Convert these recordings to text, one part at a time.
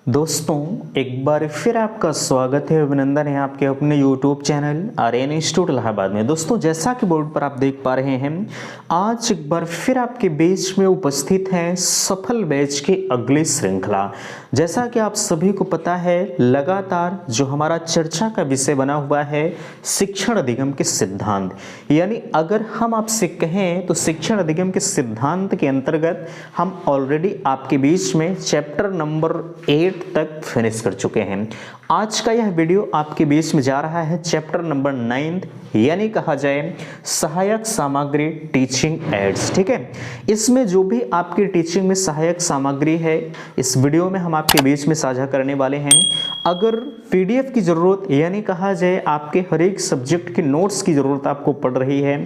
दोस्तों, एक बार फिर आपका स्वागत है, अभिनंदन है आपके अपने YouTube channel Aryan institute Allahabad में। दोस्तों, जैसा कि बोर्ड पर आप देख पा रहे हैं, आज एक बार फिर आपके बीच में उपस्थित है सफल बैच की अगली श्रृंखला। जैसा कि आप सभी को पता है, लगातार जो हमारा चर्चा का विषय बना हुआ है शिक्षण अधिगम के सिद्धांत, यानी अगर हम आपसे कहें तो शिक्षण अधिगम के सिद्धांत के अंतर्गत हम ऑलरेडी आपके बीच में चैप्टर नंबर 8 तक फिनिश कर चुके हैं। आज का यह वीडियो आपके बीच में जा रहा है चैप्टर नंबर 9, यानी कहा जाए सहायक सामग्री टीचिंग एड्स। ठीक है, इसमें जो भी आपकी टीचिंग में सहायक सामग्री है इस वीडियो में हम आपके बीच में साझा करने वाले हैं। अगर पीडीएफ की ज़रूरत, यानी कहा जाए आपके हर एक सब्जेक्ट के नोट्स की ज़रूरत आपको पड़ रही है,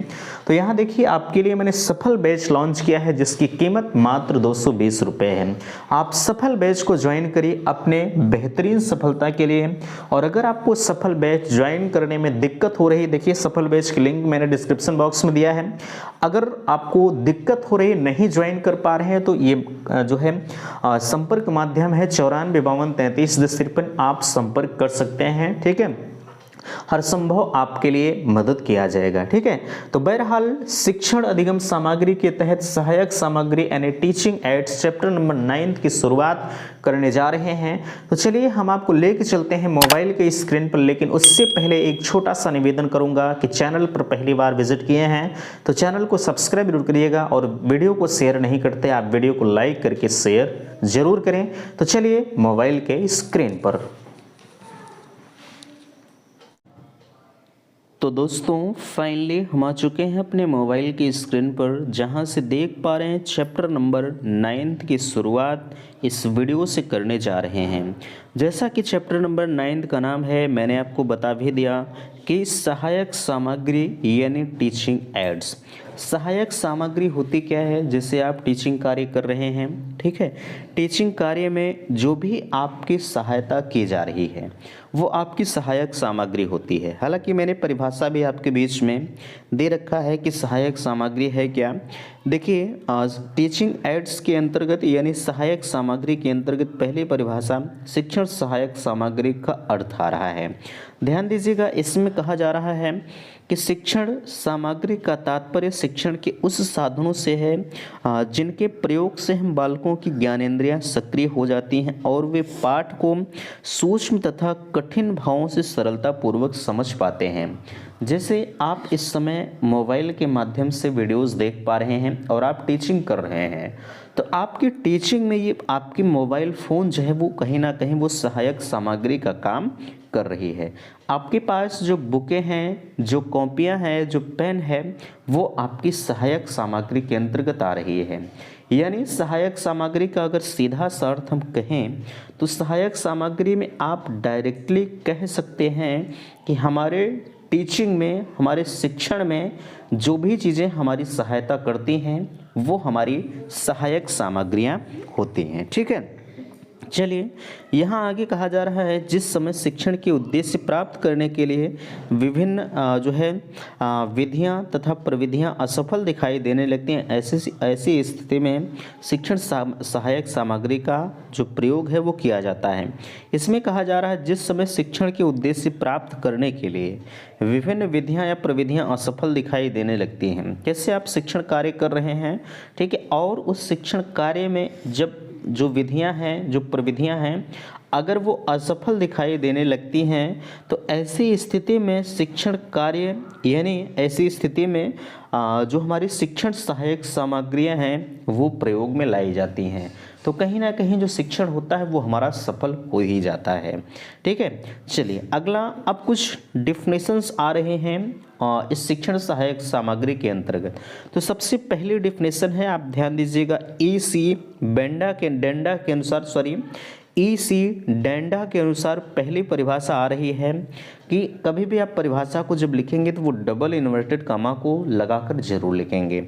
तो यहाँ देखिए आपके लिए मैंने सफल बैच लॉन्च किया है जिसकी कीमत मात्र 220 रुपये है। आप सफल बैच को ज्वाइन करिए अपने बेहतरीन सफलता के लिए। और अगर आपको सफल बैच ज्वाइन करने में दिक्कत हो रही, देखिए सफल बैच की लिंक मैंने डिस्क्रिप्शन बॉक्स में दिया है। अगर आपको दिक्कत हो रही, नहीं ज्वाइन कर पा रहे हैं, तो ये जो है संपर्क माध्यम है 9452331053, आप संपर्क कर सकते हैं। ठीक है, हर संभव आपके लिए मदद किया जाएगा। ठीक है, तो बहरहाल शिक्षण अधिगम सामग्री के तहत सहायक सामग्री यानी टीचिंग एड्स चैप्टर नंबर 9 की शुरुआत करने जा रहे हैं। तो चलिए हम आपको लेके चलते हैं मोबाइल के स्क्रीन पर, लेकिन उससे पहले एक छोटा सा निवेदन करूंगा कि चैनल पर पहली बार विजिट किए हैं तो चैनल को सब्सक्राइब जरूर करिएगा, और वीडियो को शेयर नहीं करते आप वीडियो को लाइक करके शेयर जरूर करें। तो चलिए मोबाइल के स्क्रीन पर। तो दोस्तों, फाइनली हम आ चुके हैं अपने मोबाइल की स्क्रीन पर, जहां से देख पा रहे हैं चैप्टर नंबर 9 की शुरुआत इस वीडियो से करने जा रहे हैं। जैसा कि चैप्टर नंबर 9 का नाम है, मैंने आपको बता भी दिया कि सहायक सामग्री यानी टीचिंग एड्स। सहायक सामग्री होती क्या है, जिससे आप टीचिंग कार्य कर रहे हैं। ठीक है, टीचिंग कार्य में जो भी आपकी सहायता की जा रही है वो आपकी सहायक सामग्री होती है। हालांकि मैंने परिभाषा भी आपके बीच में दे रखा है कि सहायक सामग्री है क्या। देखिए, टीचिंग एड्स के अंतर्गत यानी सहायक सामग्री के अंतर्गत पहली परिभाषा शिक्षण सहायक सामग्री का अर्थ आ रहा है। ध्यान दीजिएगा, इसमें कहा जा रहा है कि शिक्षण सामग्री का तात्पर्य शिक्षण के उस साधनों से है जिनके प्रयोग से हम बालकों की ज्ञानेंद्रियां सक्रिय हो जाती हैं और वे पाठ को सूक्ष्म तथा कठिन भावों से सरलता पूर्वक समझ पाते हैं। जैसे आप इस समय मोबाइल के माध्यम से वीडियोस देख पा रहे हैं और आप टीचिंग कर रहे हैं, तो आपकी टीचिंग में ये आपकी मोबाइल फ़ोन जो है वो कहीं ना कहीं वो सहायक सामग्री का काम कर रही है। आपके पास जो बुकें हैं, जो कॉपियां हैं, जो पेन है, वो आपकी सहायक सामग्री के अंतर्गत आ रही है। यानी सहायक सामग्री का अगर सीधा सा अर्थ हम कहें तो सहायक सामग्री में आप डायरेक्टली कह सकते हैं कि हमारे टीचिंग में, हमारे शिक्षण में जो भी चीज़ें हमारी सहायता करती हैं वो हमारी सहायक सामग्रियां होती हैं। ठीक है, चलिए यहाँ आगे कहा जा रहा है जिस समय शिक्षण के उद्देश्य प्राप्त करने के लिए विभिन्न जो है विधियाँ तथा प्रविधियाँ असफल दिखाई देने लगती हैं, ऐसी स्थिति में शिक्षण सहायक सामग्री का जो प्रयोग है वो किया जाता है। इसमें कहा जा रहा है जिस समय शिक्षण के उद्देश्य प्राप्त करने के लिए विभिन्न विधियाँ या प्रविधियाँ असफल दिखाई देने लगती हैं। कैसे आप शिक्षण कार्य कर रहे हैं, ठीक है, और उस शिक्षण कार्य में जब जो विधियां हैं, जो प्रविधियां हैं, अगर वो असफल दिखाई देने लगती हैं तो ऐसी स्थिति में शिक्षण कार्य यानी ऐसी स्थिति में जो हमारी शिक्षण सहायक सामग्रियां हैं वो प्रयोग में लाई जाती हैं। तो कहीं ना कहीं जो शिक्षण होता है वो हमारा सफल हो ही जाता है। ठीक है, चलिए अगला अब कुछ डिफिनेशंस आ रहे हैं इस शिक्षण सहायक सामग्री के अंतर्गत। तो सबसे पहली डिफिनेशन है, आप ध्यान दीजिएगा, EC डेंडा के अनुसार पहली परिभाषा आ रही है कि कभी भी आप परिभाषा को जब लिखेंगे तो वो डबल इन्वर्टेड कामा को लगाकर जरूर लिखेंगे।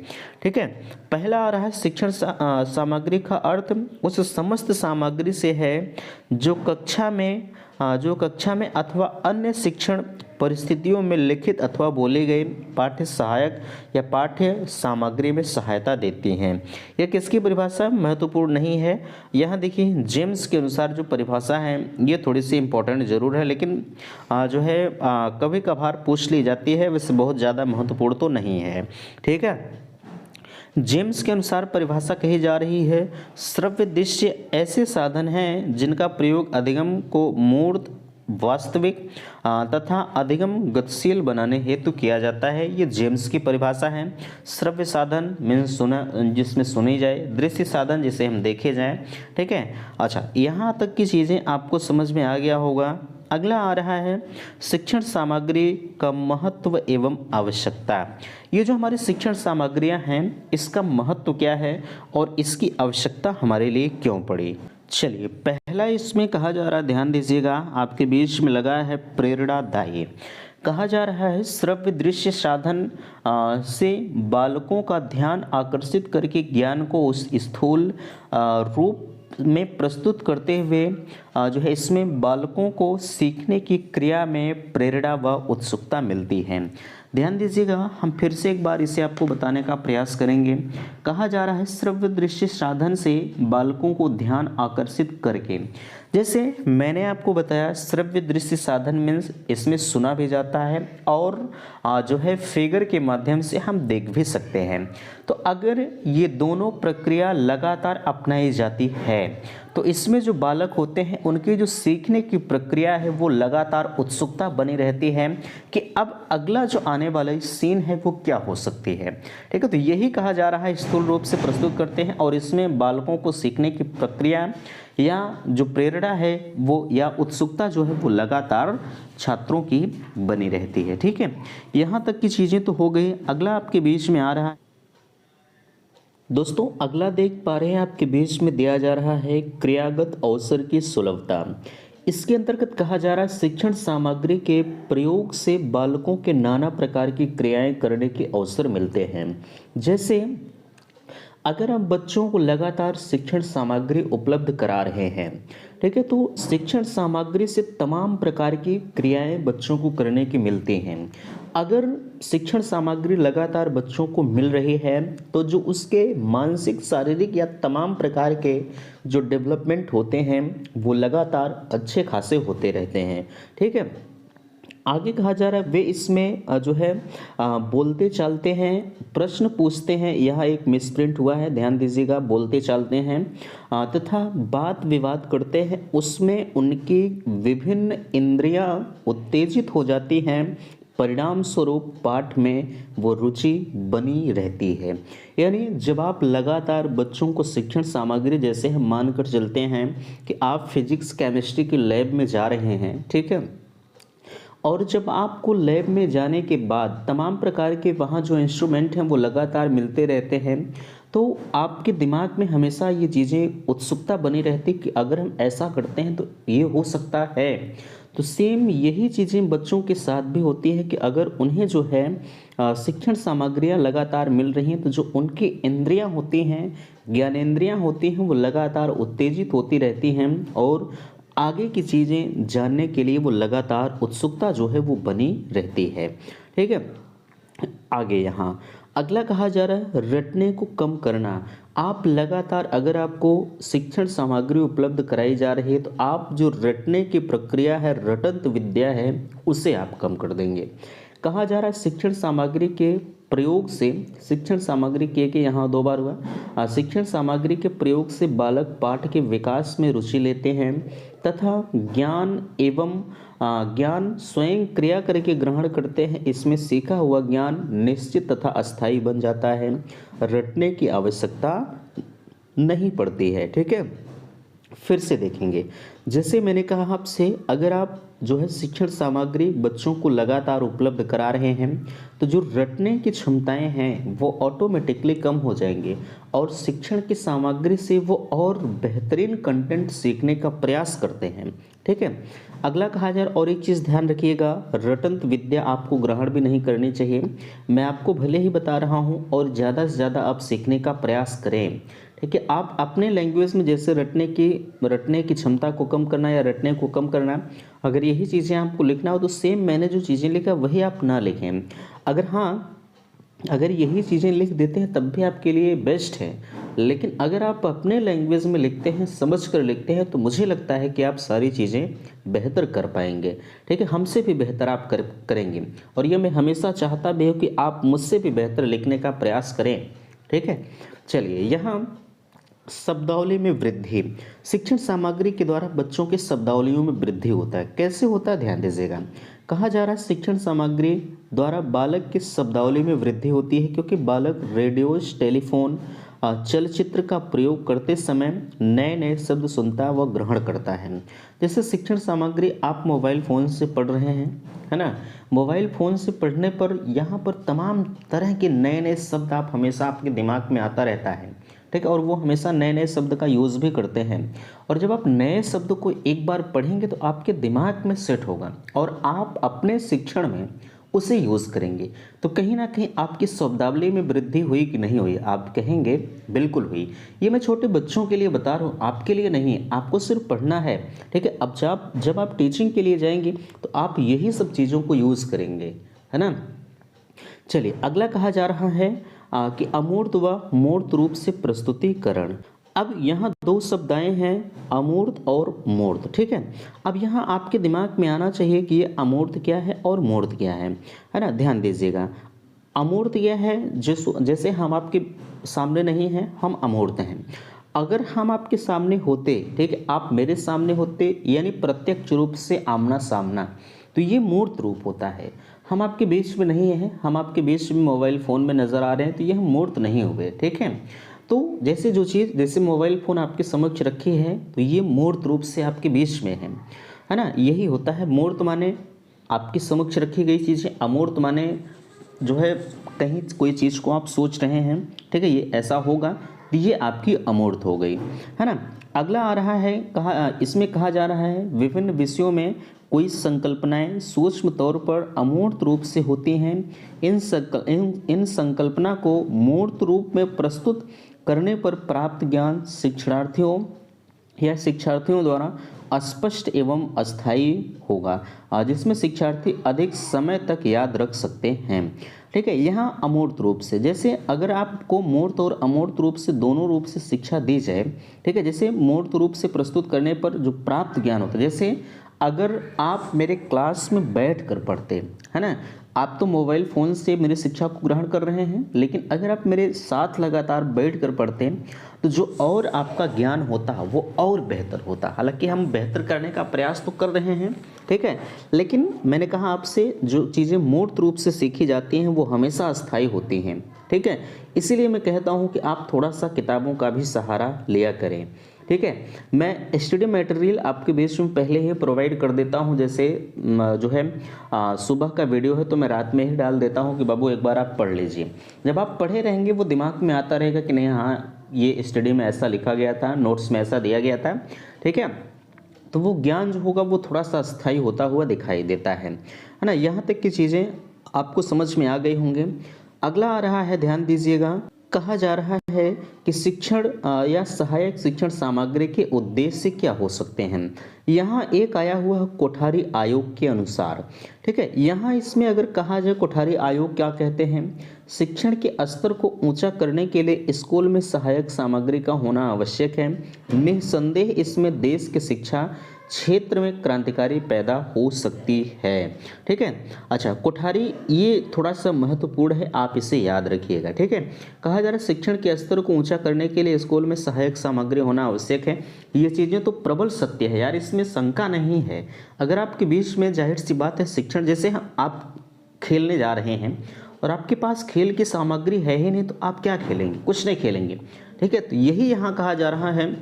ठीक है, पहला आ रहा है शिक्षण सामग्री का अर्थ उस समस्त सामग्री से है जो कक्षा में अथवा अन्य शिक्षण परिस्थितियों में लिखित अथवा बोले गए पाठ्य सहायक या पाठ्य सामग्री में सहायता देती हैं। यह किसकी परिभाषा महत्वपूर्ण नहीं है। यहाँ देखिए जेम्स के अनुसार जो परिभाषा है ये थोड़ी सी इम्पोर्टेंट जरूर है, लेकिन जो है कभी कभार पूछ ली जाती है, वैसे बहुत ज़्यादा महत्वपूर्ण तो नहीं है। ठीक है, जेम्स के अनुसार परिभाषा कही जा रही है, श्रव्य दृश्य ऐसे साधन हैं जिनका प्रयोग अधिगम को मूर्त, वास्तविक तथा अधिगम गतिशील बनाने हेतु किया जाता है। ये जेम्स की परिभाषा है। श्रव्य साधन मीन्स सुना, जिसमें सुनी जाए, दृश्य साधन जिसे हम देखे जाएं। ठीक है, अच्छा यहाँ तक की चीज़ें आपको समझ में आ गया होगा। अगला आ रहा है शिक्षण सामग्री का महत्व एवं आवश्यकता। ये जो हमारी शिक्षण सामग्रियां हैं इसका महत्व क्या है और इसकी आवश्यकता हमारे लिए क्यों पड़ी। चलिए, पहला इसमें कहा जा रहा है, ध्यान दीजिएगा, आपके बीच में लगा है प्रेरणादायी। कहा जा रहा है श्रव्य दृश्य साधन से बालकों का ध्यान आकर्षित करके ज्ञान को उस स्थूल रूप में प्रस्तुत करते हुए जो है इसमें बालकों को सीखने की क्रिया में प्रेरणा व उत्सुकता मिलती है। ध्यान दीजिएगा, हम फिर से एक बार इसे आपको बताने का प्रयास करेंगे। कहा जा रहा है श्रव्य दृश्य साधन से बालकों को ध्यान आकर्षित करके, जैसे मैंने आपको बताया श्रव्य दृश्य साधन मीन्स इसमें सुना भी जाता है और जो है फिगर के माध्यम से हम देख भी सकते हैं। तो अगर ये दोनों प्रक्रिया लगातार अपनाई जाती है तो इसमें जो बालक होते हैं उनकी जो सीखने की प्रक्रिया है वो लगातार उत्सुकता बनी रहती है कि अब अगला जो आने वाला सीन है वो क्या हो सकती है। ठीक है, तो यही कहा जा रहा है स्थूल रूप से प्रस्तुत करते हैं और इसमें बालकों को सीखने की प्रक्रिया या जो प्रेरणा है वो या उत्सुकता जो है वो लगातार छात्रों की बनी रहती है। ठीक है, यहाँ तक की चीज़ें तो हो गई। अगला आपके बीच में आ रहा है दोस्तों, अगला देख पा रहे हैं आपके बीच में दिया जा रहा है क्रियागत अवसर की सुलभता। इसके अंतर्गत कहा जा रहा है शिक्षण सामग्री के प्रयोग से बालकों के नाना प्रकार की क्रियाएं करने के अवसर मिलते हैं। जैसे अगर हम बच्चों को लगातार शिक्षण सामग्री उपलब्ध करा रहे हैं, ठीक है, तो शिक्षण सामग्री से तमाम प्रकार की क्रियाएं बच्चों को करने की मिलती हैं। अगर शिक्षण सामग्री लगातार बच्चों को मिल रही है तो जो उसके मानसिक, शारीरिक या तमाम प्रकार के जो डेवलपमेंट होते हैं वो लगातार अच्छे खासे होते रहते हैं। ठीक है, आगे कहा जा रहा है वे इसमें जो है बोलते चालते हैं, प्रश्न पूछते हैं। यह एक मिसप्रिंट हुआ है, ध्यान दीजिएगा, बोलते चालते हैं तथा बात विवाद करते हैं। उसमें उनकी विभिन्न इंद्रियां उत्तेजित हो जाती हैं, परिणाम स्वरूप पाठ में वो रुचि बनी रहती है। यानी जब आप लगातार बच्चों को शिक्षण सामग्री, जैसे हम मानकर चलते हैं कि आप फिजिक्स केमिस्ट्री की लैब में जा रहे हैं, ठीक है, और जब आपको लैब में जाने के बाद तमाम प्रकार के वहाँ जो इंस्ट्रूमेंट हैं वो लगातार मिलते रहते हैं तो आपके दिमाग में हमेशा ये चीज़ें उत्सुकता बनी रहती कि अगर हम ऐसा करते हैं तो ये हो सकता है। तो सेम यही चीज़ें बच्चों के साथ भी होती है कि अगर उन्हें जो है शिक्षण सामग्रियाँ लगातार मिल रही हैं तो जो उनकी इंद्रियाँ होती हैं, ज्ञानेंद्रियाँ होती हैं, वो लगातार उत्तेजित होती रहती हैं और आगे की चीज़ें जानने के लिए वो लगातार उत्सुकता जो है वो बनी रहती है। ठीक है, आगे यहाँ अगला कहा जा रहा है रटने को कम करना। आप लगातार, अगर आपको शिक्षण सामग्री उपलब्ध कराई जा रही है तो आप जो रटने की प्रक्रिया है, रटंत विद्या है, उसे आप कम कर देंगे। कहा जा रहा है शिक्षण सामग्री के प्रयोग से, शिक्षण सामग्री के यहाँ दो बार हुआ, शिक्षण सामग्री के प्रयोग से बालक पाठ के विकास में रुचि लेते हैं तथा ज्ञान स्वयं क्रिया करके ग्रहण करते हैं। इसमें सीखा हुआ ज्ञान निश्चित तथा अस्थायी बन जाता है, रटने की आवश्यकता नहीं पड़ती है। ठीक है, फिर से देखेंगे, जैसे मैंने कहा आपसे, अगर आप जो है शिक्षण सामग्री बच्चों को लगातार उपलब्ध करा रहे हैं तो जो रटने की क्षमताएं हैं वो ऑटोमेटिकली कम हो जाएंगे और शिक्षण की सामग्री से वो और बेहतरीन कंटेंट सीखने का प्रयास करते हैं। ठीक है, अगला कहा जाए, और एक चीज़ ध्यान रखिएगा, रटंत विद्या आपको ग्रहण भी नहीं करनी चाहिए। मैं आपको भले ही बता रहा हूँ और ज़्यादा से ज़्यादा आप सीखने का प्रयास करें, ठीक है। आप अपने लैंग्वेज में जैसे रटने की क्षमता को कम करना या रटने को कम करना, अगर यही चीज़ें आपको लिखना हो तो सेम मैंने जो चीज़ें लिखा वही आप ना लिखें। अगर यही चीज़ें लिख देते हैं तब भी आपके लिए बेस्ट है, लेकिन अगर आप अपने लैंग्वेज में लिखते हैं, समझ कर लिखते हैं, तो मुझे लगता है कि आप सारी चीज़ें बेहतर कर पाएंगे। ठीक है, हमसे भी बेहतर आप करेंगे। और ये मैं हमेशा चाहता भी हूँ कि आप मुझसे भी बेहतर लिखने का प्रयास करें। ठीक है, चलिए यहाँ शब्दावली में वृद्धि। शिक्षण सामग्री के द्वारा बच्चों के शब्दावलियों में वृद्धि होता है। कैसे होता है, ध्यान दीजिएगा। कहा जा रहा है शिक्षण सामग्री द्वारा बालक की शब्दावली में वृद्धि होती है, क्योंकि बालक रेडियोज, टेलीफोन, चलचित्र का प्रयोग करते समय नए नए शब्द सुनता व ग्रहण करता है। जैसे शिक्षण सामग्री आप मोबाइल फ़ोन से पढ़ रहे हैं, है ना। मोबाइल फ़ोन से पढ़ने पर यहाँ पर तमाम तरह के नए नए शब्द आप हमेशा आपके दिमाग में आता रहता है। ठीक है, और वो हमेशा नए नए शब्द का यूज़ भी करते हैं। और जब आप नए शब्द को एक बार पढ़ेंगे तो आपके दिमाग में सेट होगा और आप अपने शिक्षण में उसे यूज़ करेंगे। तो कहीं ना कहीं आपकी शब्दावली में वृद्धि हुई कि नहीं हुई, आप कहेंगे बिल्कुल हुई। ये मैं छोटे बच्चों के लिए बता रहा हूँ, आपके लिए नहीं। आपको सिर्फ पढ़ना है। ठीक है, अब जब आप टीचिंग के लिए जाएंगे तो आप यही सब चीज़ों को यूज़ करेंगे, है ना। चलिए अगला कहा जा रहा है कि अमूर्त व मूर्त रूप से प्रस्तुतिकरण। अब यहाँ दो शब्दाएं हैं, अमूर्त और मूर्त। ठीक है, अब यहाँ आपके दिमाग में आना चाहिए कि ये अमूर्त क्या है और मूर्त क्या है ना। ध्यान दीजिएगा, अमूर्त यह है जैसे हम आपके सामने नहीं हैं, हम अमूर्त हैं। अगर हम आपके सामने होते, ठीक है, आप मेरे सामने होते, यानी प्रत्यक्ष रूप से आमना सामना, तो ये मूर्त रूप होता है। हम आपके बीच में नहीं हैं, हम आपके बीच में मोबाइल फ़ोन में नज़र आ रहे हैं, तो ये हम मूर्त नहीं हुए। ठीक है, तो जैसे मोबाइल फ़ोन आपके समक्ष रखी है तो ये मूर्त रूप से आपके बीच में है ना। यही होता है, मूर्त माने आपके समक्ष रखी गई चीज़ें, अमूर्त माने जो है कहीं कोई चीज़ को आप सोच रहे हैं, ठीक है, ये ऐसा होगा, तो ये आपकी अमूर्त हो गई, है ना। अगला आ रहा है, इसमें कहा जा रहा है विभिन्न विषयों में कोई संकल्पनाएं सूक्ष्म तौर पर अमूर्त रूप से होती हैं। इन संकल्पना को मूर्त रूप में प्रस्तुत करने पर प्राप्त ज्ञान शिक्षार्थियों द्वारा स्पष्ट एवं अस्थायी होगा, जिसमें शिक्षार्थी अधिक समय तक याद रख सकते हैं। ठीक है, यहाँ अमूर्त रूप से, जैसे अगर आपको मूर्त और अमूर्त रूप से दोनों रूप से शिक्षा दी जाए, ठीक है, जैसे मूर्त रूप से प्रस्तुत करने पर जो प्राप्त ज्ञान होता है, जैसे अगर आप मेरे क्लास में बैठ कर पढ़ते, है ना, आप तो मोबाइल फ़ोन से मेरी शिक्षा को ग्रहण कर रहे हैं, लेकिन अगर आप मेरे साथ लगातार बैठ कर पढ़ते तो जो और आपका ज्ञान होता वो और बेहतर होता। हालांकि हम बेहतर करने का प्रयास तो कर रहे हैं, ठीक है, लेकिन मैंने कहा आपसे जो चीज़ें मूर्त रूप से सीखी जाती हैं वो हमेशा अस्थायी होती हैं। ठीक है, इसीलिए मैं कहता हूँ कि आप थोड़ा सा किताबों का भी सहारा लिया करें। ठीक है, मैं स्टडी मटेरियल आपके बीच में पहले ही प्रोवाइड कर देता हूं। जैसे जो है सुबह का वीडियो है तो मैं रात में ही डाल देता हूं कि बाबू एक बार आप पढ़ लीजिए। जब आप पढ़े रहेंगे वो दिमाग में आता रहेगा कि नहीं, हाँ ये स्टडी में ऐसा लिखा गया था, नोट्स में ऐसा दिया गया था। ठीक है, तो वो ज्ञान जो होगा वो थोड़ा सा अस्थायी होता हुआ दिखाई देता है ना। यहाँ तक की चीज़ें आपको समझ में आ गई होंगे। अगला आ रहा है, ध्यान दीजिएगा, कहा जा रहा है कि शिक्षण या सहायक शिक्षण सामग्री के उद्देश्य क्या हो सकते हैं। यहाँ एक आया हुआ है कोठारी आयोग के अनुसार। ठीक है, यहाँ इसमें अगर कहा जाए कोठारी आयोग क्या कहते हैं, शिक्षण के स्तर को ऊंचा करने के लिए स्कूल में सहायक सामग्री का होना आवश्यक है। निस्संदेह इसमें देश के शिक्षा क्षेत्र में क्रांतिकारी पैदा हो सकती है। ठीक है, अच्छा, कोठारी ये थोड़ा सा महत्वपूर्ण है, आप इसे याद रखिएगा। ठीक है, कहा जा रहा है शिक्षण के स्तर को ऊंचा करने के लिए स्कूल में सहायक सामग्री होना आवश्यक है। ये चीज़ें तो प्रबल सत्य है यार, इसमें शंका नहीं है। अगर आपके बीच में जाहिर सी बात है शिक्षण, जैसे आप खेलने जा रहे हैं और आपके पास खेल की सामग्री है ही नहीं तो आप क्या खेलेंगे, कुछ नहीं खेलेंगे। ठीक है, तो यही यहाँ कहा जा रहा है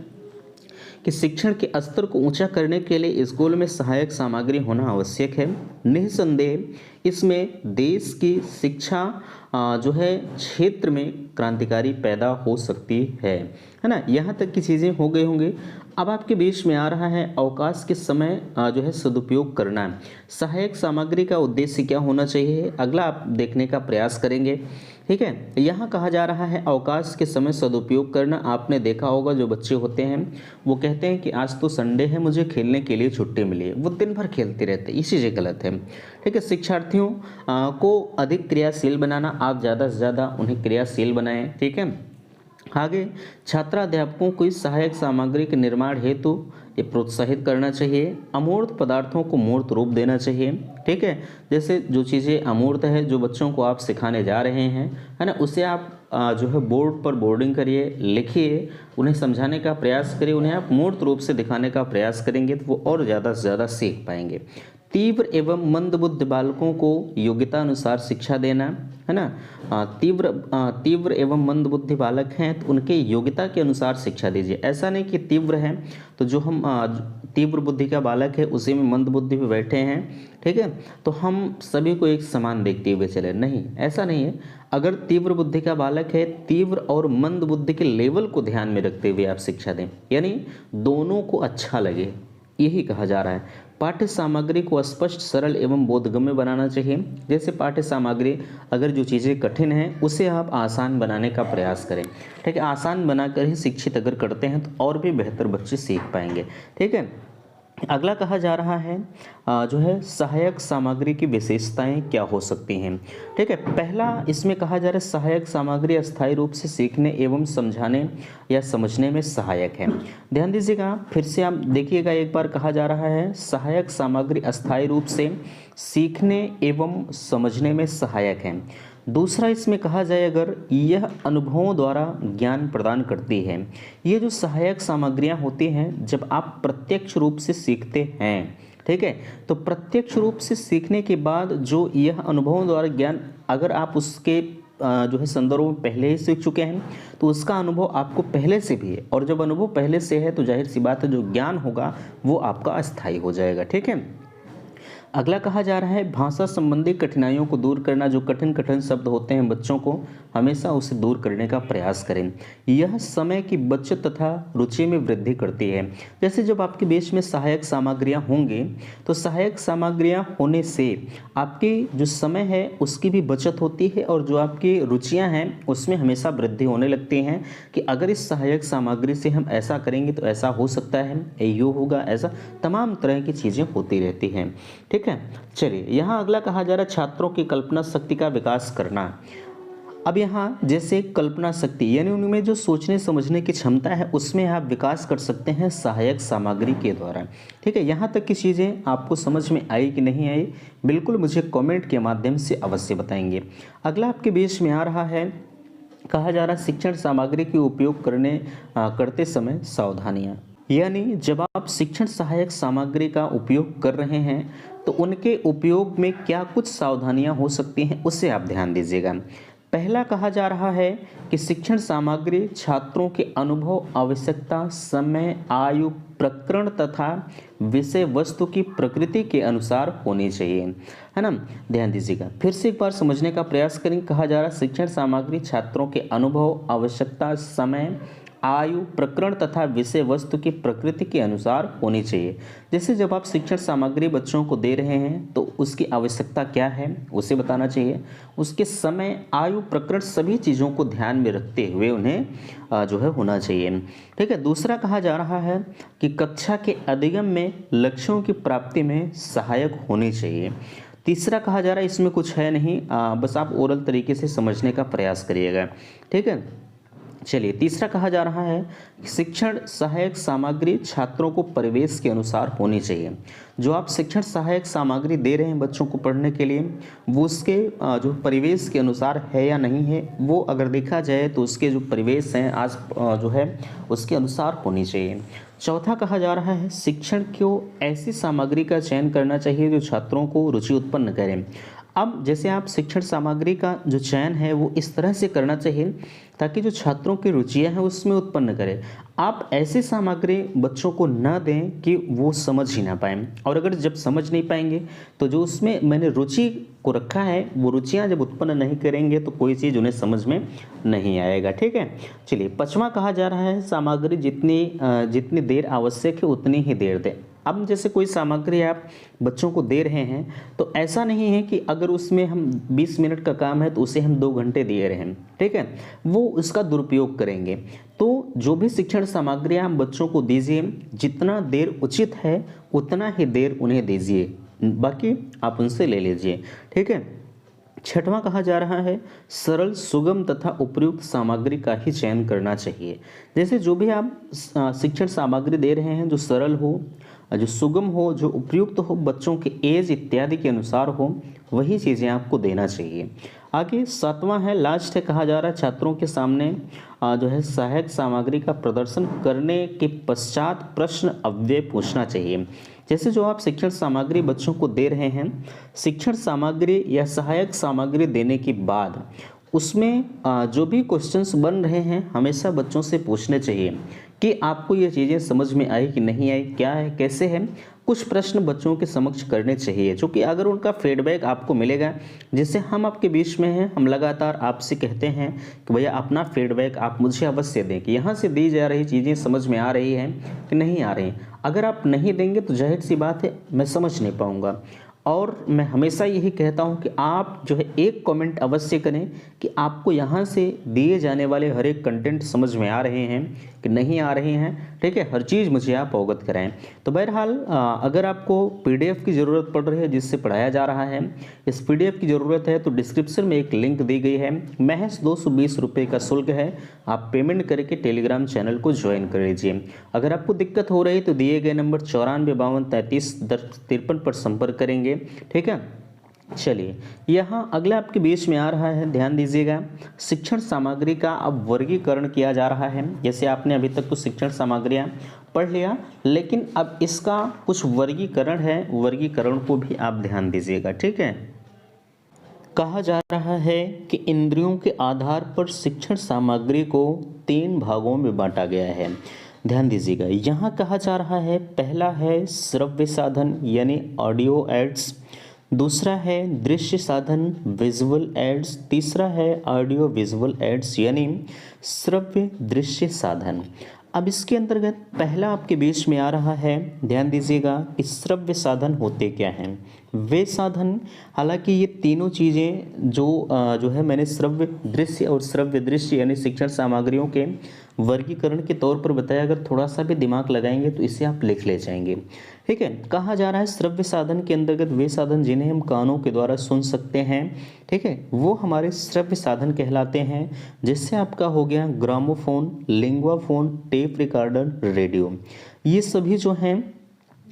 कि शिक्षण के स्तर को ऊंचा करने के लिए स्कूल में सहायक सामग्री होना आवश्यक है। निस्संदेह इसमें देश की शिक्षा जो है क्षेत्र में क्रांतिकारी पैदा हो सकती है। है ना। यहाँ तक की चीज़ें हो गई होंगी। अब आपके बीच में आ रहा है अवकाश के समय जो है सदुपयोग करना। सहायक सामग्री का उद्देश्य क्या होना चाहिए, अगला आप देखने का प्रयास करेंगे। ठीक है, यहाँ कहा जा रहा है अवकाश के समय सदुपयोग करना। आपने देखा होगा जो बच्चे होते हैं वो कहते हैं कि आज तो संडे है, मुझे खेलने के लिए छुट्टी मिली है, वो दिन भर खेलते रहते हैं, ये चीज़ें गलत है। ठीक है, शिक्षार्थियों को अधिक क्रियाशील बनाना, आप ज़्यादा से ज़्यादा उन्हें क्रियाशील बनाएं। ठीक है, आगे छात्राध्यापकों को इस सहायक सामग्री के निर्माण हेतु ये प्रोत्साहित करना चाहिए। अमूर्त पदार्थों को मूर्त रूप देना चाहिए। ठीक है, जैसे जो चीज़ें अमूर्त है, जो बच्चों को आप सिखाने जा रहे हैं, है ना, उसे आप जो है बोर्ड पर बोर्डिंग करिए, लिखिए, उन्हें समझाने का प्रयास करिए, उन्हें आप मूर्त रूप से दिखाने का प्रयास करेंगे तो वो और ज़्यादा से ज़्यादा सीख पाएंगे। तीव्र एवं मंदबुद्धि बालकों को योग्यता अनुसार शिक्षा देना, है ना। तीव्र एवं मंदबुद्धि बालक हैं तो उनके योग्यता के अनुसार शिक्षा दीजिए। ऐसा नहीं कि तीव्र है तो जो हम तीव्र बुद्धि का बालक है उसी में मंद बुद्धि पे बैठे हैं, ठीक है, तो हम सभी को एक समान देखते हुए चले, नहीं, ऐसा नहीं है। अगर तीव्र बुद्धि का बालक है, तीव्र और मंद बुद्धि के लेवल को ध्यान में रखते हुए आप शिक्षा दें, यानी दोनों को अच्छा लगे, यही कहा जा रहा है। पाठ्य सामग्री को स्पष्ट, सरल एवं बोधगम्य बनाना चाहिए। जैसे पाठ्य सामग्री, अगर जो चीज़ें कठिन हैं उसे आप आसान बनाने का प्रयास करें। ठीक है, आसान बनाकर ही शिक्षित अगर करते हैं तो और भी बेहतर बच्चे सीख पाएंगे। ठीक है, अगला कहा जा रहा है जो है सहायक सामग्री की विशेषताएं क्या हो सकती हैं। ठीक है, पहला इसमें कहा जा रहा है सहायक सामग्री अस्थायी रूप से सीखने एवं समझाने या समझने में सहायक है। ध्यान दीजिएगा, फिर से आप देखिएगा एक बार, कहा जा रहा है सहायक सामग्री अस्थायी रूप से सीखने एवं समझने में सहायक है। दूसरा इसमें कहा जाए अगर, यह अनुभवों द्वारा ज्ञान प्रदान करती है। ये जो सहायक सामग्रियां होती हैं जब आप प्रत्यक्ष रूप से सीखते हैं, ठीक है, तो प्रत्यक्ष रूप से सीखने के बाद जो यह अनुभवों द्वारा ज्ञान, अगर आप उसके जो है संदर्भ में पहले ही सीख चुके हैं तो उसका अनुभव आपको पहले से भी है, और जब अनुभव पहले से है तो जाहिर सी बात है जो ज्ञान होगा वो आपका अस्थायी हो जाएगा। ठीक है, अगला कहा जा रहा है भाषा संबंधी कठिनाइयों को दूर करना। जो कठिन कठिन शब्द होते हैं बच्चों को हमेशा उसे दूर करने का प्रयास करें। यह समय की बचत तथा रुचि में वृद्धि करती है। जैसे जब आपके बीच में सहायक सामग्रियां होंगी तो सहायक सामग्रियां होने से आपकी जो समय है उसकी भी बचत होती है, और जो आपकी रुचियाँ हैं उसमें हमेशा वृद्धि होने लगती हैं कि अगर इस सहायक सामग्री से हम ऐसा करेंगे तो ऐसा हो सकता है, यो होगा, ऐसा तमाम तरह की चीज़ें होती रहती हैं। ठीक है, चलिए यहाँ अगला कहा जा रहा है छात्रों की कल्पना शक्ति का विकास करना। अब यहाँ जैसे कल्पना शक्ति यानी उनमें जो सोचने समझने की क्षमता है उसमें आप विकास कर सकते हैं सहायक सामग्री के द्वारा। ठीक है, यहाँ तक की चीज़ें आपको समझ में आई कि नहीं आई, बिल्कुल मुझे कमेंट के माध्यम से अवश्य बताएंगे। अगला आपके बीच में आ रहा है, कहा जा रहा है शिक्षण सामग्री के उपयोग करते समय सावधानियाँ। यानी जब आप शिक्षण सहायक सामग्री का उपयोग कर रहे हैं तो उनके उपयोग में क्या कुछ सावधानियां हो सकती हैं उसे आप ध्यान दीजिएगा। पहला कहा जा रहा है कि शिक्षण सामग्री छात्रों के अनुभव, आवश्यकता, समय, आयु, प्रकरण तथा विषय वस्तु की प्रकृति के अनुसार होनी चाहिए, है ना। ध्यान दीजिएगा, फिर से एक बार समझने का प्रयास करें। कहा जा रहा है शिक्षण सामग्री छात्रों के अनुभव, आवश्यकता, समय, आयु, प्रकरण तथा विषय वस्तु की प्रकृति के अनुसार होनी चाहिए। जैसे जब आप शिक्षण सामग्री बच्चों को दे रहे हैं तो उसकी आवश्यकता क्या है उसे बताना चाहिए, उसके समय, आयु, प्रकरण सभी चीज़ों को ध्यान में रखते हुए उन्हें जो है होना चाहिए। ठीक है, दूसरा कहा जा रहा है कि कक्षा के अधिगम में लक्ष्यों की प्राप्ति में सहायक होनी चाहिए। तीसरा कहा जा रहा है, इसमें कुछ है नहीं, बस आप ओरल तरीके से समझने का प्रयास करिएगा। ठीक है, चलिए तीसरा कहा जा रहा है शिक्षण सहायक सामग्री छात्रों को परिवेश के अनुसार होनी चाहिए। जो आप शिक्षण सहायक सामग्री दे रहे हैं बच्चों को पढ़ने के लिए वो उसके जो परिवेश के अनुसार है या नहीं है, वो अगर देखा जाए तो उसके जो परिवेश हैं आज जो है उसके अनुसार होनी चाहिए। चौथा कहा जा रहा है शिक्षण को ऐसी सामग्री का चयन करना चाहिए जो छात्रों को रुचि उत्पन्न करें। अब जैसे आप शिक्षण सामग्री का जो चयन है वो इस तरह से करना चाहिए ताकि जो छात्रों की रुचियां हैं उसमें उत्पन्न करें। आप ऐसी सामग्री बच्चों को न दें कि वो समझ ही ना पाएं, और अगर जब समझ नहीं पाएंगे तो जो उसमें मैंने रुचि को रखा है वो रुचियां जब उत्पन्न नहीं करेंगे तो कोई चीज़ उन्हें समझ में नहीं आएगा। ठीक है, चलिए पांचवा कहा जा रहा है सामग्री जितनी देर आवश्यक है उतनी ही देर दें। अब जैसे कोई सामग्री आप बच्चों को दे रहे हैं तो ऐसा नहीं है कि अगर उसमें हम 20 मिनट का काम है तो उसे हम 2 घंटे दे रहे हैं। ठीक है, वो उसका दुरुपयोग करेंगे। तो जो भी शिक्षण सामग्री आप बच्चों को दीजिए, जितना देर उचित है उतना ही देर उन्हें दीजिए, बाकी आप उनसे ले लीजिए। ठीक है, छठवां कहा जा रहा है सरल, सुगम तथा उपयुक्त सामग्री का ही चयन करना चाहिए। जैसे जो भी आप शिक्षण सामग्री दे रहे हैं जो सरल हो, जो सुगम हो, जो उपयुक्त हो, बच्चों के एज इत्यादि के अनुसार हो, वही चीज़ें आपको देना चाहिए। आगे सातवां है, लास्ट है, कहा जा रहा है छात्रों के सामने जो है सहायक सामग्री का प्रदर्शन करने के पश्चात प्रश्न अव्यय पूछना चाहिए। जैसे जो आप शिक्षण सामग्री बच्चों को दे रहे हैं, शिक्षण सामग्री या सहायक सामग्री देने के बाद उसमें जो भी क्वेश्चंस बन रहे हैं हमेशा बच्चों से पूछने चाहिए कि आपको ये चीज़ें समझ में आई कि नहीं आई, क्या है, कैसे है। कुछ प्रश्न बच्चों के समक्ष करने चाहिए, जो कि अगर उनका फीडबैक आपको मिलेगा, जिससे हम आपके बीच में हैं, हम लगातार आपसे कहते हैं कि भैया अपना फीडबैक आप मुझे अवश्य दें कि यहाँ से दी जा रही चीज़ें समझ में आ रही हैं कि नहीं आ रही। अगर आप नहीं देंगे तो जाहिर सी बात है मैं समझ नहीं पाऊँगा। और मैं हमेशा यही कहता हूं कि आप जो है एक कमेंट अवश्य करें कि आपको यहाँ से दिए जाने वाले हर एक कंटेंट समझ में आ रहे हैं कि नहीं आ रहे हैं। ठीक है, हर चीज़ मुझे आप अवगत कराएं। तो बहरहाल अगर आपको पीडीएफ की ज़रूरत पड़ रही है जिससे पढ़ाया जा रहा है, इस पीडीएफ की ज़रूरत है तो डिस्क्रिप्शन में एक लिंक दी गई है, महज 220 रुपये का शुल्क है। आप पेमेंट करके टेलीग्राम चैनल को ज्वाइन कर लीजिए। अगर आपको दिक्कत हो रही तो दिए गए नंबर 9452331053 पर संपर्क करेंगे। ठीक है, चलिए यहाँ अगला आपके बीच में आ रहा है, ध्यान दीजिएगा। शिक्षण सामग्री का अब वर्गीकरण किया जा रहा है। जैसे आपने अभी तक तो शिक्षण सामग्रियाँ पढ़ लिया, लेकिन अब इसका कुछ वर्गीकरण है, वर्गीकरण को भी आप ध्यान दीजिएगा। ठीक है, कहा जा रहा है कि इंद्रियों के आधार पर शिक्षण सामग्री को 3 भागों में बांटा गया है। ध्यान दीजिएगा, यहाँ कहा जा रहा है पहला है श्रव्य साधन यानी ऑडियो एड्स, दूसरा है दृश्य साधन विजुअल एड्स, तीसरा है ऑडियो विजुअल एड्स यानी श्रव्य दृश्य साधन। अब इसके अंतर्गत पहला आपके बीच में आ रहा है, ध्यान दीजिएगा कि श्रव्य साधन होते क्या हैं। वे साधन, हालांकि ये तीनों चीज़ें जो है मैंने श्रव्य दृश्य और श्रव्य दृश्य यानी शिक्षण सामग्रियों के वर्गीकरण के तौर पर बताया, अगर थोड़ा सा भी दिमाग लगाएंगे तो इसे आप लिख ले जाएंगे। ठीक है, कहा जा रहा है श्रव्य साधन के अंतर्गत वे साधन जिन्हें हम कानों के द्वारा सुन सकते हैं, ठीक है, वो हमारे श्रव्य साधन कहलाते हैं। जिससे आपका हो गया gramophone, lingua phone, tape recorder, radio. ये सभी जो हैं,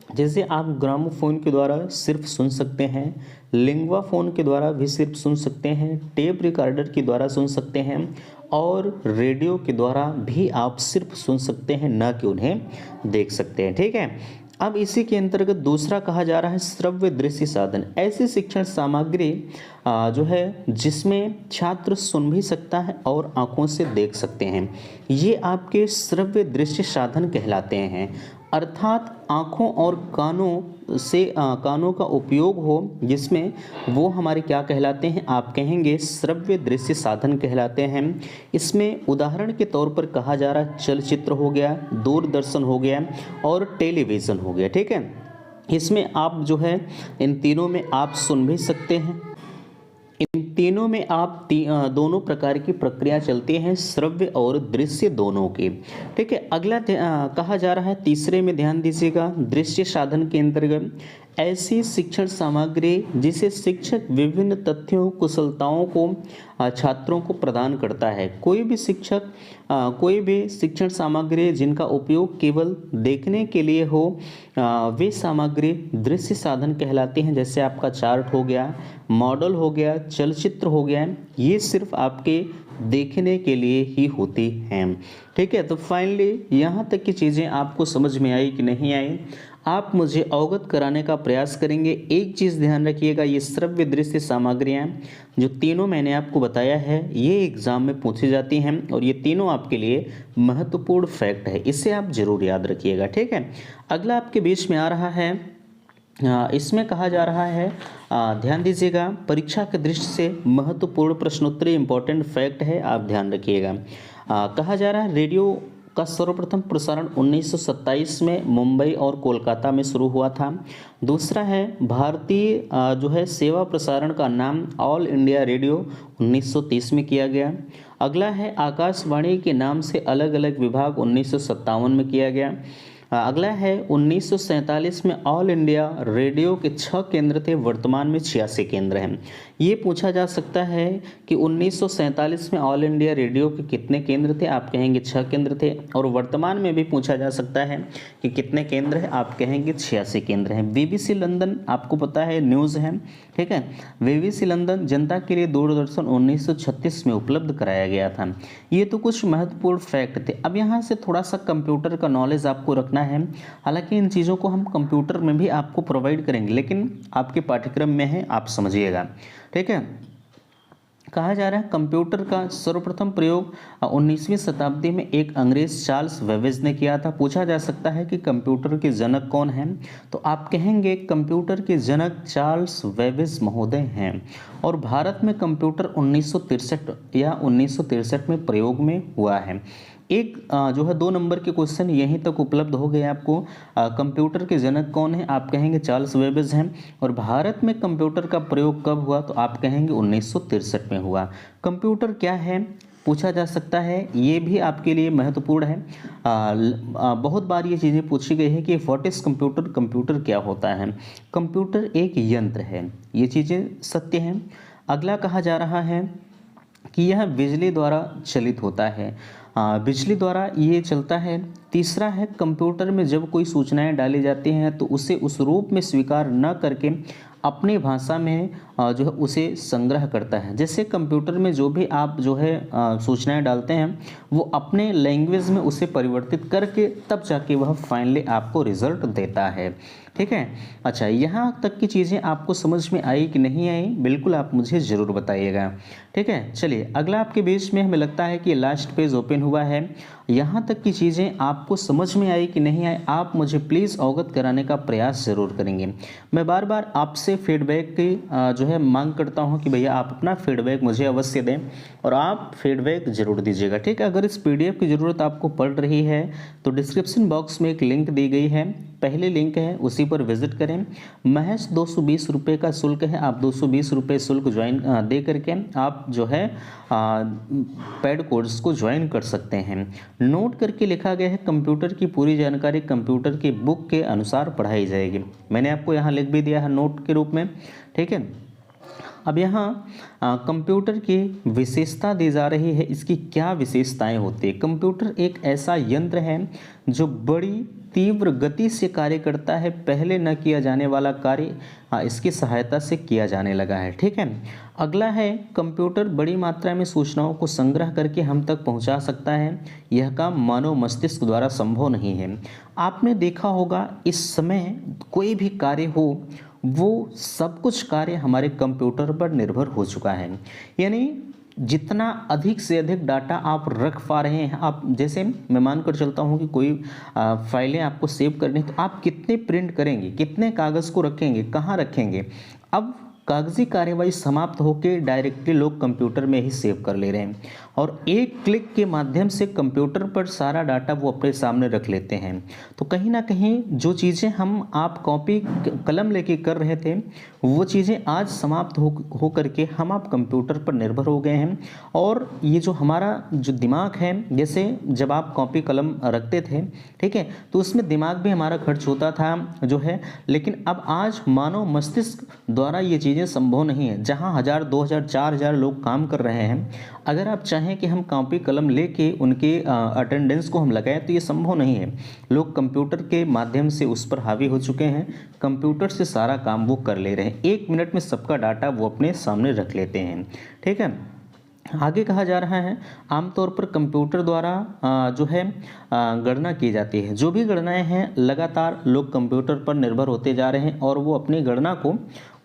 जैसे आप ग्रामोफोन के द्वारा सिर्फ सुन सकते हैं, लिंगुआ फोन के द्वारा भी सिर्फ सुन सकते हैं, टेप रिकॉर्डर के द्वारा सुन सकते हैं और रेडियो के द्वारा भी आप सिर्फ सुन सकते हैं, ना कि उन्हें देख सकते हैं। ठीक है, अब इसी के अंतर्गत दूसरा कहा जा रहा है श्रव्य दृश्य साधन। ऐसी शिक्षण सामग्री जो है जिसमें छात्र सुन भी सकता है और आंखों से देख सकते हैं, ये आपके श्रव्य दृश्य साधन कहलाते हैं। अर्थात आँखों और कानों का उपयोग हो, जिसमें वो हमारे क्या कहलाते हैं, आप कहेंगे श्रव्य दृश्य साधन कहलाते हैं। इसमें उदाहरण के तौर पर कहा जा रहा है चलचित्र हो गया, दूरदर्शन हो गया और टेलीविज़न हो गया। ठीक है, इसमें आप जो है इन तीनों में आप सुन भी सकते हैं, इन तीनों में आप दोनों प्रकार की प्रक्रिया चलती हैं, श्रव्य और दृश्य दोनों की। ठीक है, अगला कहा जा रहा है तीसरे में, ध्यान दीजिएगा, दृश्य साधन के अंतर्गत ऐसी शिक्षण सामग्री जिसे शिक्षक विभिन्न तथ्यों कुशलताओं को छात्रों को प्रदान करता है। कोई भी शिक्षण सामग्री जिनका उपयोग केवल देखने के लिए हो, वे सामग्री दृश्य साधन कहलाते हैं। जैसे आपका चार्ट हो गया, मॉडल हो गया, चलचित्र हो गया, ये सिर्फ आपके देखने के लिए ही होती हैं। ठीक है, तो फाइनली यहाँ तक की चीज़ें आपको समझ में आई कि नहीं आई। आप मुझे अवगत कराने का प्रयास करेंगे। एक चीज़ ध्यान रखिएगा, ये श्रव्य दृश्य सामग्रियाँ जो तीनों मैंने आपको बताया है ये एग्ज़ाम में पूछी जाती हैं और ये तीनों आपके लिए महत्वपूर्ण फैक्ट है, इसे आप जरूर याद रखिएगा। ठीक है, अगला आपके बीच में आ रहा है, इसमें कहा जा रहा है, ध्यान दीजिएगा, परीक्षा के दृष्टि से महत्वपूर्ण प्रश्नोत्तरी इंपॉर्टेंट फैक्ट है, आप ध्यान रखिएगा। कहा जा रहा है रेडियो का सर्वप्रथम प्रसारण 1927 में मुंबई और कोलकाता में शुरू हुआ था। दूसरा है भारतीय जो है सेवा प्रसारण का नाम ऑल इंडिया रेडियो 1930 में किया गया। अगला है आकाशवाणी के नाम से अलग अलग विभाग 1957 में किया गया। अगला है 1947 में ऑल इंडिया रेडियो के 6 केंद्र थे, वर्तमान में 86 केंद्र हैं। ये पूछा जा सकता है कि 1947 में ऑल इंडिया रेडियो के कितने केंद्र थे, आप कहेंगे 6 केंद्र थे, और वर्तमान में भी पूछा जा सकता है कि कितने केंद्र हैं, आप कहेंगे 86 केंद्र हैं। बीबीसी लंदन आपको पता है न्यूज़ है, ठीक है, बीबीसी लंदन जनता के लिए दूरदर्शन 1936 में उपलब्ध कराया गया था। ये तो कुछ महत्वपूर्ण फैक्ट थे। अब यहाँ से थोड़ा सा कंप्यूटर का नॉलेज आपको रखना है, हालांकि इन चीज़ों को हम कंप्यूटर में भी आपको प्रोवाइड करेंगे, लेकिन आपके पाठ्यक्रम में है, आप समझिएगा। ठीक है, कहा जा रहा है कंप्यूटर का सर्वप्रथम प्रयोग 19वीं शताब्दी में एक अंग्रेज चार्ल्स वेबेज ने किया था। पूछा जा सकता है कि कंप्यूटर के जनक कौन हैं, तो आप कहेंगे कंप्यूटर के जनक चार्ल्स वेबेज महोदय हैं। और भारत में कंप्यूटर 1963 या 1963 में प्रयोग में हुआ है। एक जो है 2 नंबर के क्वेश्चन यहीं तक उपलब्ध हो गए आपको। कंप्यूटर के जनक कौन है, आप कहेंगे चार्ल्स वेबेज हैं। और भारत में कंप्यूटर का प्रयोग कब हुआ, तो आप कहेंगे 1963 में हुआ। कंप्यूटर क्या है पूछा जा सकता है, ये भी आपके लिए महत्वपूर्ण है। बहुत बार ये चीज़ें पूछी गई है कि व्हाट इज़ कंप्यूटर, कंप्यूटर क्या होता है। कंप्यूटर एक यंत्र है, ये चीज़ें सत्य हैं। अगला कहा जा रहा है कि यह बिजली द्वारा चलित होता है, बिजली द्वारा ये चलता है। तीसरा है कंप्यूटर में जब कोई सूचनाएं डाली जाती हैं तो उसे उस रूप में स्वीकार न करके अपनी भाषा में जो है उसे संग्रह करता है। जैसे कंप्यूटर में जो भी आप जो है सूचनाएं डालते हैं वो अपने लैंग्वेज में उसे परिवर्तित करके तब जाके वह फाइनली आपको रिजल्ट देता है। ठीक है, अच्छा, यहाँ तक की चीज़ें आपको समझ में आई कि नहीं आई, बिल्कुल आप मुझे ज़रूर बताइएगा। ठीक है, चलिए अगला आपके बीच में हमें लगता है कि लास्ट पेज ओपन हुआ है। यहाँ तक की चीज़ें आपको समझ में आई कि नहीं आई, आप मुझे प्लीज़ अवगत कराने का प्रयास ज़रूर करेंगे। मैं बार बार आपसे फीडबैक की जो है मांग करता हूँ कि भैया आप अपना फीडबैक मुझे अवश्य दें और आप फीडबैक ज़रूर दीजिएगा। ठीक है, अगर इस PDF की ज़रूरत आपको पड़ रही है तो डिस्क्रिप्शन बॉक्स में एक लिंक दी गई है, पहले लिंक है उसी पर विजिट करें। महज 220 रुपये का शुल्क है, आप 220 रुपये शुल्क ज्वाइन दे करके आप जो है पेड कोर्स को ज्वाइन कर सकते हैं। नोट करके लिखा गया है कंप्यूटर की पूरी जानकारी कंप्यूटर की बुक के अनुसार पढ़ाई जाएगी। मैंने आपको यहाँ लिख भी दिया है नोट के रूप में। ठीक है, अब यहाँ कंप्यूटर की विशेषता दी जा रही है, इसकी क्या विशेषताएं होती है। कंप्यूटर एक ऐसा यंत्र है जो बड़ी तीव्र गति से कार्य करता है, पहले न किया जाने वाला कार्य इसकी सहायता से किया जाने लगा है। ठीक है, अगला है कंप्यूटर बड़ी मात्रा में सूचनाओं को संग्रह करके हम तक पहुंचा सकता है, यह काम मानव मस्तिष्क द्वारा संभव नहीं है। आपने देखा होगा इस समय कोई भी कार्य हो वो सब कुछ कार्य हमारे कंप्यूटर पर निर्भर हो चुका है। यानी जितना अधिक से अधिक डाटा आप रख पा रहे हैं, आप जैसे मैं मानकर चलता हूं कि कोई फाइलें आपको सेव करनी है तो आप कितने प्रिंट करेंगे, कितने कागज़ को रखेंगे, कहाँ रखेंगे। अब कागजी कार्यवाही समाप्त होकर डायरेक्टली लोग कंप्यूटर में ही सेव कर ले रहे हैं और एक क्लिक के माध्यम से कंप्यूटर पर सारा डाटा वो अपने सामने रख लेते हैं। तो कहीं ना कहीं जो चीज़ें हम आप कॉपी कलम लेके कर रहे थे वो चीज़ें आज समाप्त हो करके हम आप कंप्यूटर पर निर्भर हो गए हैं। और ये जो हमारा जो दिमाग है, जैसे जब आप कॉपी कलम रखते थे, ठीक है, तो उसमें दिमाग भी हमारा खर्च होता था जो है, लेकिन अब आज मानव मस्तिष्क द्वारा ये चीज़ें संभव नहीं है। जहाँ 1000, 2000, 4000 लोग काम कर रहे हैं, अगर आप चाहें कि हम कॉपी कलम लेके उनके अटेंडेंस को हम लगाएं तो ये संभव नहीं है। लोग कंप्यूटर के माध्यम से उस पर हावी हो चुके हैं, कंप्यूटर से सारा काम वो कर ले रहे हैं, 1 मिनट में सबका डाटा वो अपने सामने रख लेते हैं। ठीक है, आगे कहा जा रहा है आमतौर पर कंप्यूटर द्वारा जो है गणना की जाती है। जो भी गणनाएं हैं लगातार लोग कंप्यूटर पर निर्भर होते जा रहे हैं और वो अपनी गणना को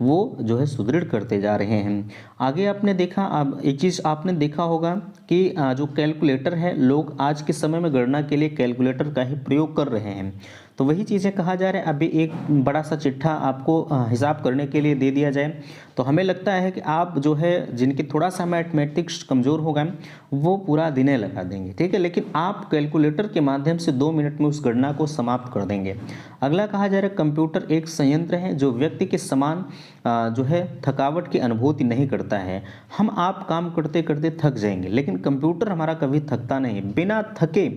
वो जो है सुदृढ़ करते जा रहे हैं। आगे आपने देखा, अब एक चीज़ आपने देखा होगा कि जो कैलकुलेटर है, लोग आज के समय में गणना के लिए कैलकुलेटर का ही प्रयोग कर रहे हैं। तो वही चीज़ें कहा जा रहा है। अभी एक बड़ा सा चिट्ठा आपको हिसाब करने के लिए दे दिया जाए तो हमें लगता है कि आप जो है जिनके थोड़ा सा मैथमेटिक्स कमज़ोर होगा वो पूरा दिन लगा देंगे, ठीक है, लेकिन आप कैलकुलेटर के माध्यम से 2 मिनट में उस गणना को समाप्त कर देंगे। अगला कहा जा रहा है कंप्यूटर एक संयंत्र है जो व्यक्ति के समान जो है थकावट की अनुभूति नहीं करता है। हम आप काम करते करते थक जाएंगे लेकिन कंप्यूटर हमारा कभी थकता नहीं, बिना थके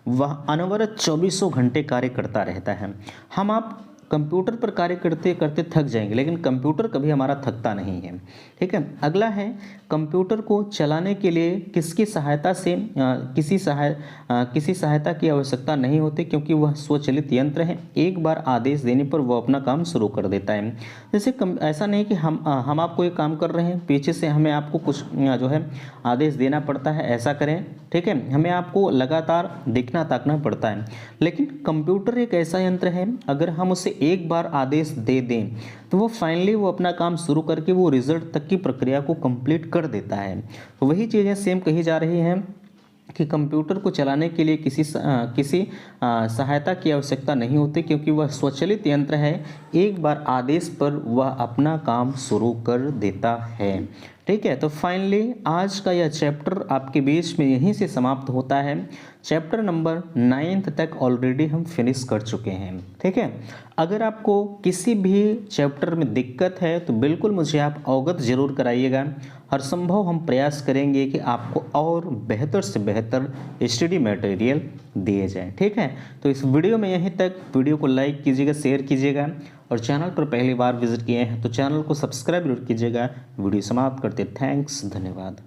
वह अनवरत 24 घंटे कार्य करता रहता है। हम आप कंप्यूटर पर कार्य करते करते थक जाएंगे लेकिन कंप्यूटर कभी हमारा थकता नहीं है, ठीक है। अगला है कंप्यूटर को चलाने के लिए किसकी सहायता से किसी सहायता की आवश्यकता नहीं होती क्योंकि वह स्वचालित यंत्र है। एक बार आदेश देने पर वह अपना काम शुरू कर देता है। जैसे ऐसा नहीं कि हम आपको एक काम कर रहे हैं, पीछे से हमें आपको कुछ जो है आदेश देना पड़ता है, ऐसा करें, ठीक है, हमें आपको लगातार देखना ताकना पड़ता है। लेकिन कंप्यूटर एक ऐसा यंत्र है, अगर हम उसे एक बार आदेश दे दें तो वो फाइनली वो अपना काम शुरू करके वो रिजल्ट तक की प्रक्रिया को कंप्लीट कर देता है। तो वही चीज़ें सेम कही जा रही हैं कि कंप्यूटर को चलाने के लिए किसी सहायता की आवश्यकता नहीं होती क्योंकि वह स्वचालित यंत्र है। एक बार आदेश पर वह अपना काम शुरू कर देता है, ठीक है। तो फाइनली आज का यह चैप्टर आपके बीच में यहीं से समाप्त होता है। चैप्टर नंबर 9 तक ऑलरेडी हम फिनिश कर चुके हैं, ठीक है। अगर आपको किसी भी चैप्टर में दिक्कत है तो बिल्कुल मुझे आप अवगत जरूर कराइएगा। हर संभव हम प्रयास करेंगे कि आपको और बेहतर से बेहतर स्टडी मटेरियल दिए जाएं, ठीक है। तो इस वीडियो में यहीं तक। वीडियो को लाइक कीजिएगा, शेयर कीजिएगा और चैनल पर पहली बार विजिट किए हैं तो चैनल को सब्सक्राइब जरूर कीजिएगा। वीडियो समाप्त करते, थैंक्स, धन्यवाद।